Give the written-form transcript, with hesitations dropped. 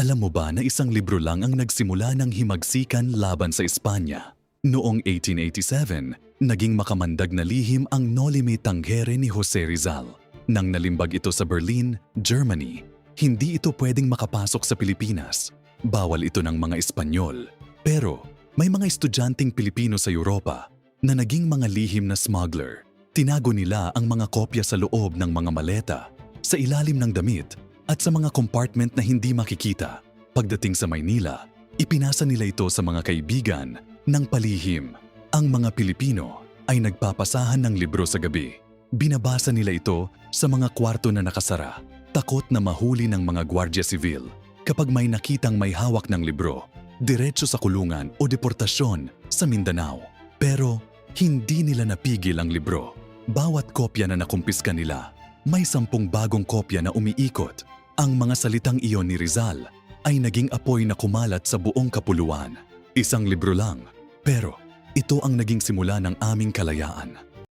Alam mo ba na isang libro lang ang nagsimula ng himagsikan laban sa Espanya? Noong 1887, naging makamandag na lihim ang Noli Me Tangere ni Jose Rizal. Nang nalimbag ito sa Berlin, Germany, hindi ito pwedeng makapasok sa Pilipinas. Bawal ito ng mga Espanyol. Pero may mga estudyanteng Pilipino sa Europa na naging mga lihim na smuggler. Tinago nila ang mga kopya sa loob ng mga maleta, sa ilalim ng damit, at sa mga compartment na hindi makikita. Pagdating sa Maynila, ipinasa nila ito sa mga kaibigan ng palihim. Ang mga Pilipino ay nagpapasahan ng libro sa gabi. Binabasa nila ito sa mga kwarto na nakasara, takot na mahuli ng mga Guardia Civil. Kapag may nakitang may hawak ng libro, diretso sa kulungan o deportasyon sa Mindanao. Pero hindi nila napigil ang libro. Bawat kopya na nakumpiska nila, may 10 bagong kopya na umiikot. Ang mga salitang iyon ni Rizal ay naging apoy na kumalat sa buong kapuluan. Isang libro lang, pero ito ang naging simula ng aming kalayaan.